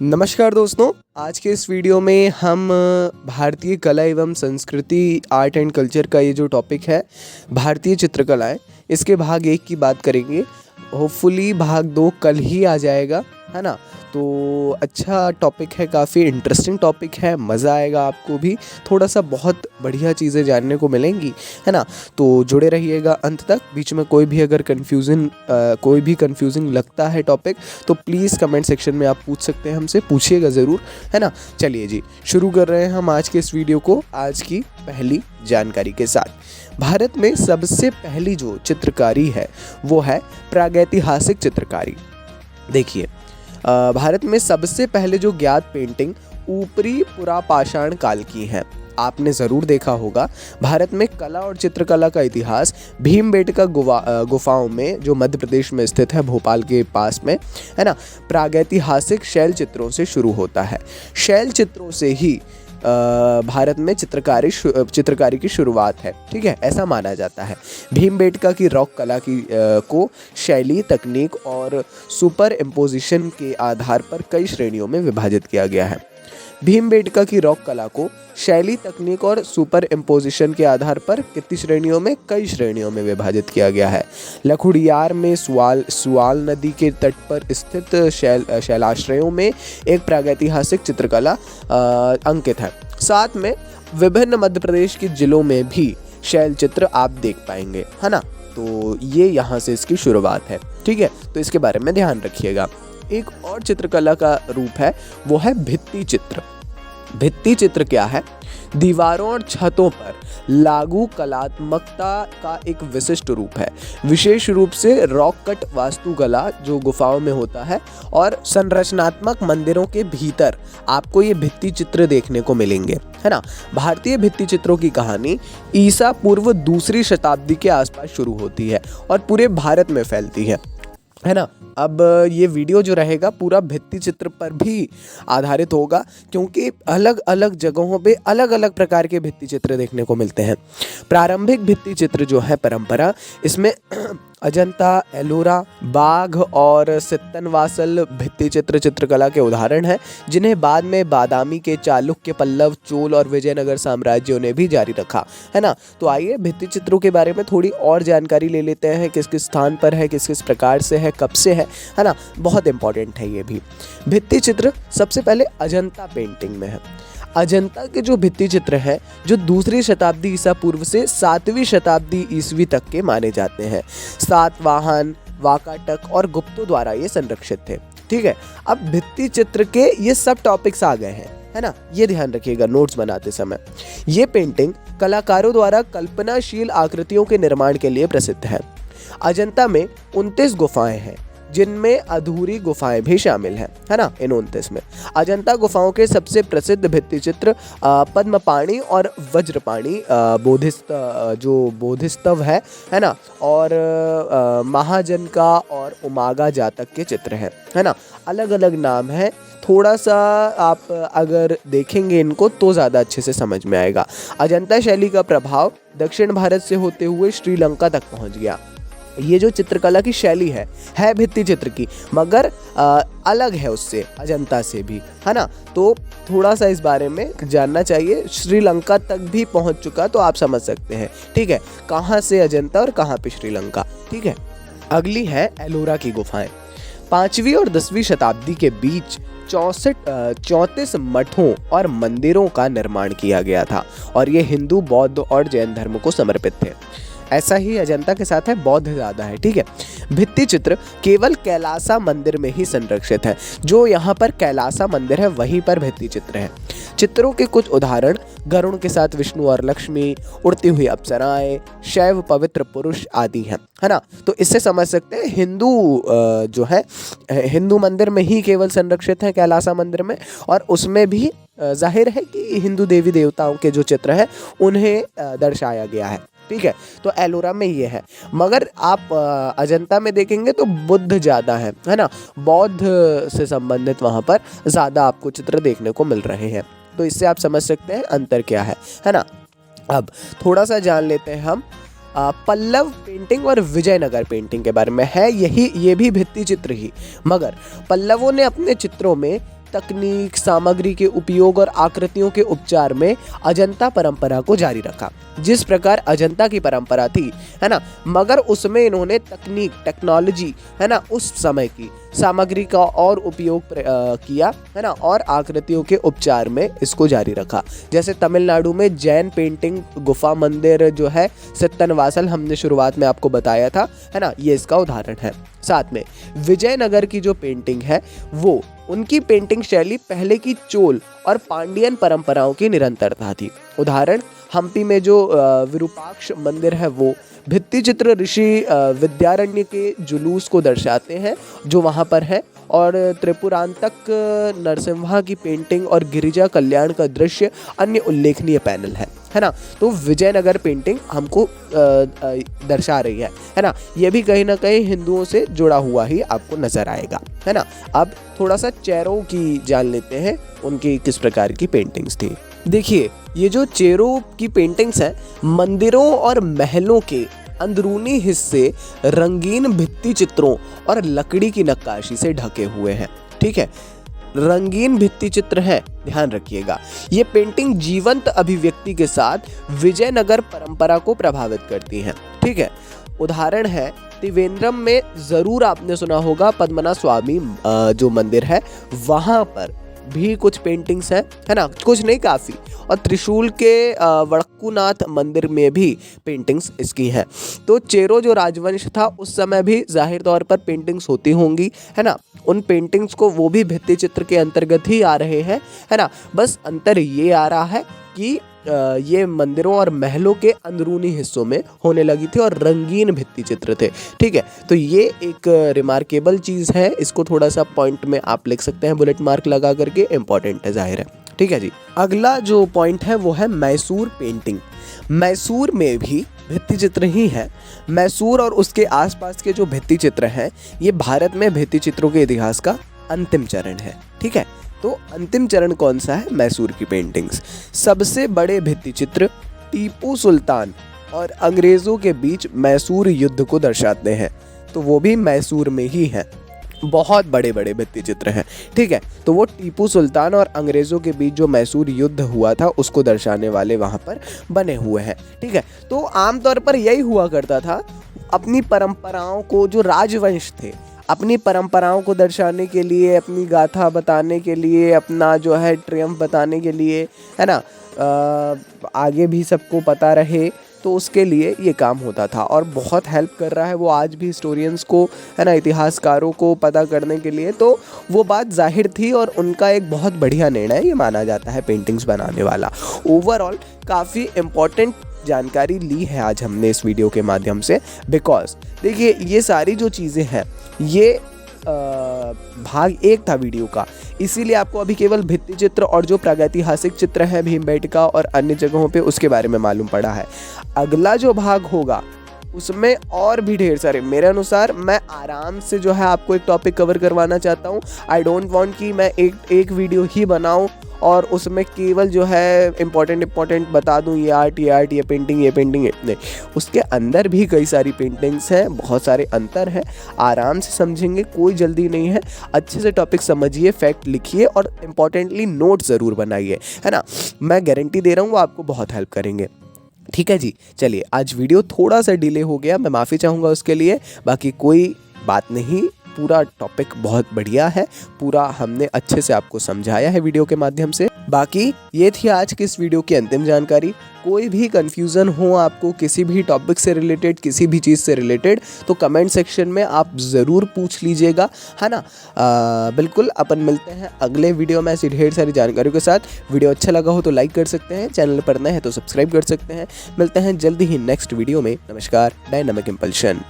नमस्कार दोस्तों, आज के इस वीडियो में हम भारतीय कला एवं संस्कृति आर्ट एंड कल्चर का ये जो टॉपिक है भारतीय चित्रकलाएं, इसके भाग 1 की बात करेंगे। होपफुली भाग 2 कल ही आ जाएगा, है ना। तो अच्छा टॉपिक है, काफ़ी इंटरेस्टिंग टॉपिक है, मज़ा आएगा आपको भी, थोड़ा सा बहुत बढ़िया चीज़ें जानने को मिलेंगी, है ना। तो जुड़े रहिएगा अंत तक। बीच में कोई भी अगर कन्फ्यूजिंग लगता है टॉपिक तो प्लीज़ कमेंट सेक्शन में आप पूछ सकते हैं, हमसे पूछिएगा ज़रूर, है ना। चलिए जी, शुरू कर रहे हैं हम आज के इस वीडियो को आज की पहली जानकारी के साथ। भारत में सबसे पहली जो चित्रकारी है वो है प्रागैतिहासिक चित्रकारी। देखिए, भारत में सबसे पहले जो ज्ञात पेंटिंग ऊपरी पुरापाषाण काल की है। आपने ज़रूर देखा होगा, भारत में कला और चित्रकला का इतिहास भीमबेटका गुफाओं में, जो मध्य प्रदेश में स्थित है, भोपाल के पास में, है ना, प्रागैतिहासिक शैल चित्रों से शुरू होता है। शैल चित्रों से ही भारत में चित्रकारी की शुरुआत है, ठीक है, ऐसा माना जाता है। भीमबेटका की रॉक कला को शैली, तकनीक और सुपर इम्पोजिशन के आधार पर कई श्रेणियों में विभाजित किया गया है। भीमबेटका की रॉक कला को शैली, तकनीक और सुपर इम्पोजिशन के आधार पर कितनी श्रेणियों में, कई श्रेणियों में विभाजित किया गया है। लखुड़ियार में सुआल नदी के तट पर स्थित शैलाश्रयों में एक प्रागैतिहासिक चित्रकला अंकित है। साथ में विभिन्न मध्य प्रदेश के जिलों में भी शैल चित्र आप देख पाएंगे, है ना। तो ये यहाँ से इसकी शुरुआत है, ठीक है, तो इसके बारे में ध्यान रखिएगा। एक और चित्रकला का रूप है, वो है भित्ति चित्र। भित्ति चित्र क्या है? दीवारों और छतों पर लागू कलात्मकता का एक विशिष्ट रूप है। विशेष रूप से रॉक कट वास्तुकला जो गुफाओं में होता है और संरचनात्मक मंदिरों के भीतर आपको ये भित्ति चित्र देखने को मिलेंगे, है ना। भारतीय भित्ति चित्रों की कहानी ईसा पूर्व 2री शताब्दी के आसपास शुरू होती है और पूरे भारत में फैलती है ना। अब ये वीडियो जो रहेगा पूरा भित्ति चित्र पर भी आधारित होगा, क्योंकि अलग अलग जगहों पे अलग अलग प्रकार के भित्ति चित्र देखने को मिलते हैं। प्रारंभिक भित्ति चित्र जो है परंपरा, इसमें अजंता, एलोरा, बाघ और सित्तनवासल भित्ति चित्र चित्रकला के उदाहरण हैं, जिन्हें बाद में बादामी के चालुक्य, पल्लव, चोल और विजयनगर साम्राज्यों ने भी जारी रखा, है ना। तो आइए भित्ति चित्रों के बारे में थोड़ी और जानकारी ले लेते हैं, किस किस स्थान पर है, किस किस प्रकार से है, कब से है ना। बहुत इंपॉर्टेंट है ये भी। भित्ति चित्र सबसे पहले अजंता पेंटिंग में है। अजंता के जो भित्ति चित्र हैं, जो 2री शताब्दी ईसा पूर्व से 7वीं शताब्दी ईस्वी तक के माने जाते हैं। सातवाहन, वाकाटक और गुप्तों द्वारा ये संरक्षित थे, ठीक है। अब भित्ति चित्र के ये सब टॉपिक्स आ गए हैं, है ना, ये ध्यान रखिएगा नोट्स बनाते समय। ये पेंटिंग कलाकारों द्वारा कल्पनाशील आकृतियों के निर्माण के लिए प्रसिद्ध है। अजंता में 29 गुफाएं हैं, जिनमें अधूरी गुफाएं भी शामिल हैं, है ना, इन 29 में। अजंता गुफाओं के सबसे प्रसिद्ध भित्ति चित्र पद्मपाणि और वज्रपाणि बोधिस्तव है ना, और महाजनका और उमागा जातक के चित्र हैं, है ना। अलग अलग नाम है, थोड़ा सा आप अगर देखेंगे इनको तो ज़्यादा अच्छे से समझ में आएगा। अजंता शैली का प्रभाव दक्षिण भारत से होते हुए श्रीलंका तक पहुंच गया। ये जो चित्रकला की शैली है भित्ति चित्र की, मगर अलग है उससे, अजंता से भी, है ना। तो थोड़ा सा इस बारे में जानना चाहिए। श्रीलंका तक भी पहुंच चुका तो आप समझ सकते हैं, ठीक है, कहाँ से अजंता और कहाँ पे श्रीलंका, ठीक है। अगली है एलोरा की गुफाएं। 5वीं और 10वीं शताब्दी के बीच 34 मठों और मंदिरों का निर्माण किया गया था और ये हिंदू, बौद्ध और जैन धर्म को समर्पित थे। ऐसा ही अजंता के साथ है, बौद्ध ज़्यादा है, ठीक है। भित्ति चित्र केवल कैलासा मंदिर में ही संरक्षित है। जो यहाँ पर कैलासा मंदिर है वहीं पर भित्ति चित्र है। चित्रों के कुछ उदाहरण गरुड़ के साथ विष्णु और लक्ष्मी, उड़ती हुई अप्सराएं, शैव पवित्र पुरुष आदि हैं, है ना। तो इससे समझ सकते हैं जो है हिंदू मंदिर में ही केवल संरक्षित है, कैलासा मंदिर में, और उसमें भी जाहिर है कि हिंदू देवी देवताओं के जो चित्र हैं उन्हें दर्शाया गया है, ठीक है। तो एलोरा में ये है, मगर आप अजंता में देखेंगे तो बुद्ध ज़्यादा है ना, बौद्ध से संबंधित वहाँ पर ज़्यादा आपको चित्र देखने को मिल रहे हैं। तो इससे आप समझ सकते हैं अंतर क्या है ना। अब थोड़ा सा जान लेते हैं हम पल्लव पेंटिंग और विजयनगर पेंटिंग के बारे में। है ये भी भित्ति चित्र ही, मगर पल्लवों ने अपने चित्रों में तकनीक, सामग्री के उपयोग और आकृतियों के उपचार में अजंता परंपरा को जारी रखा। जिस प्रकार अजंता की परंपरा थी, है ना, मगर उसमें इन्होंने तकनीक, टेक्नोलॉजी, है ना, उस समय की सामग्री का और उपयोग किया, है ना, और आकृतियों के उपचार में इसको जारी रखा। जैसे तमिलनाडु में जैन पेंटिंग गुफा मंदिर जो है सित्तनवासल, हमने शुरुआत में आपको बताया था, है ना, ये इसका उदाहरण है। साथ में विजयनगर की जो पेंटिंग है वो, उनकी पेंटिंग शैली पहले की चोल और पांडियन परंपराओं की निरंतरता थी। उदाहरण, हम्पी में जो विरूपाक्ष मंदिर है वो भित्ति चित्र ऋषि विद्यारण्य के जुलूस को दर्शाते हैं जो वहाँ पर है, और त्रिपुरांतक नरसिम्हा की पेंटिंग और गिरिजा कल्याण का दृश्य अन्य उल्लेखनीय पैनल है ना। तो विजयनगर पेंटिंग हमको दर्शा रही है ना। ये भी कहीं ना कहीं हिंदुओं से जुड़ा हुआ ही आपको नजर आएगा, है ना। अब थोड़ा सा चेरों की जान लेते हैं, उनकी किस प्रकार की पेंटिंग्स थी। देखिए, ये जो चेरों की पेंटिंग्स हैं, मंदिरों और महलों के अंदरूनी हिस्से रंगीन भित्ति चित्रों और लकड़ी की नक्काशी से ढके हुए हैं। ठीक है, रंगीन भित्ति चित्र है, ध्यान रखिएगा। ये पेंटिंग जीवंत अभिव्यक्ति के साथ विजयनगर परंपरा को प्रभावित करती हैं। ठीक है, उदाहरण है त्रिवेंद्रम में, जरूर आपने सुना होगा, पद्मनाभ स्वामी जो मंदिर है वहाँ पर भी कुछ पेंटिंग्स हैं, है ना, कुछ नहीं काफ़ी। और त्रिशूल के वड़क्कूनाथ मंदिर में भी पेंटिंग्स इसकी हैं। तो चेरो जो राजवंश था उस समय भी जाहिर तौर पर पेंटिंग्स होती होंगी, है ना। उन पेंटिंग्स को वो भी भित्ति चित्र के अंतर्गत ही आ रहे हैं, है ना। बस अंतर ये आ रहा है कि ये मंदिरों और महलों के अंदरूनी हिस्सों में होने लगी थी और रंगीन भित्ति चित्र थे। ठीक है, तो ये एक रिमार्केबल चीज़ है, इसको थोड़ा सा पॉइंट में आप लिख सकते हैं, बुलेट मार्क लगा करके, इंपॉर्टेंट है, जाहिर है। ठीक है जी, अगला जो पॉइंट है वो है मैसूर पेंटिंग। मैसूर में भी भित्ति चित्र ही है। मैसूर और उसके आसपास के जो भित्ति चित्र हैं, ये भारत में भित्ति चित्रों के इतिहास का अंतिम चरण है। ठीक है, तो अंतिम चरण कौन सा है? मैसूर की पेंटिंग्स। सबसे बड़े भित्ति चित्र टीपू सुल्तान और अंग्रेज़ों के बीच मैसूर युद्ध को दर्शाते हैं, तो वो भी मैसूर में ही है। बहुत बड़े बड़े भित्ति चित्र हैं। ठीक है, तो वो टीपू सुल्तान और अंग्रेज़ों के बीच जो मैसूर युद्ध हुआ था उसको दर्शाने वाले वहाँ पर बने हुए हैं। ठीक है, तो आमतौर पर यही हुआ करता था, अपनी परंपराओं को, जो राजवंश थे, अपनी परंपराओं को दर्शाने के लिए, अपनी गाथा बताने के लिए, अपना जो है ट्रियम्फ बताने के लिए, है ना, आगे भी सबको पता रहे, तो उसके लिए ये काम होता था और बहुत हेल्प कर रहा है वो आज भी हिस्टोरियंस को, है ना, इतिहासकारों को पता करने के लिए। तो वो बात जाहिर थी और उनका एक बहुत बढ़िया निर्णय ये माना जाता है पेंटिंग्स बनाने वाला। ओवरऑल काफ़ी इम्पॉर्टेंट जानकारी ली है आज हमने इस वीडियो के माध्यम से, बिकॉज देखिए ये सारी जो चीज़ें हैं ये भाग 1 था वीडियो का, इसीलिए आपको अभी केवल भित्ति चित्र और जो प्रागैतिहासिक चित्र हैं भीमबेटका और अन्य जगहों पे उसके बारे में मालूम पड़ा है। अगला जो भाग होगा उसमें और भी ढेर सारे, मेरे अनुसार मैं आराम से जो है आपको एक टॉपिक कवर करवाना चाहता हूँ। आई डोंट वांट कि मैं एक वीडियो ही बनाऊँ और उसमें केवल जो है इम्पॉर्टेंट बता दूं, ये आर्ट, ये पेंटिंग, नहीं, उसके अंदर भी कई सारी पेंटिंग्स हैं, बहुत सारे अंतर हैं। आराम से समझेंगे, कोई जल्दी नहीं है। अच्छे से टॉपिक समझिए, फैक्ट लिखिए और इम्पॉर्टेंटली नोट ज़रूर बनाइए, है ना। मैं गारंटी दे रहा हूँ वो आपको बहुत हेल्प करेंगे। ठीक है जी, चलिए आज वीडियो थोड़ा सा डिले हो गया, मैं माफ़ी चाहूँगा उसके लिए। बाकी कोई बात नहीं, पूरा टॉपिक बहुत बढ़िया है, पूरा हमने अच्छे से आपको समझाया है वीडियो के माध्यम से। बाकी ये थी आज की इस वीडियो की अंतिम जानकारी। कोई भी कंफ्यूजन हो आपको किसी भी टॉपिक से रिलेटेड, किसी भी चीज़ से रिलेटेड, तो कमेंट सेक्शन में आप ज़रूर पूछ लीजिएगा, है ना। बिल्कुल, अपन मिलते हैं अगले वीडियो में ऐसी ढेर सारी जानकारियों के साथ। वीडियो अच्छा लगा हो तो लाइक कर सकते हैं, चैनल पर नए हैं तो सब्सक्राइब कर सकते हैं। मिलते हैं जल्दी ही नेक्स्ट वीडियो में। नमस्कार, डायनामिक इम्पल्शन।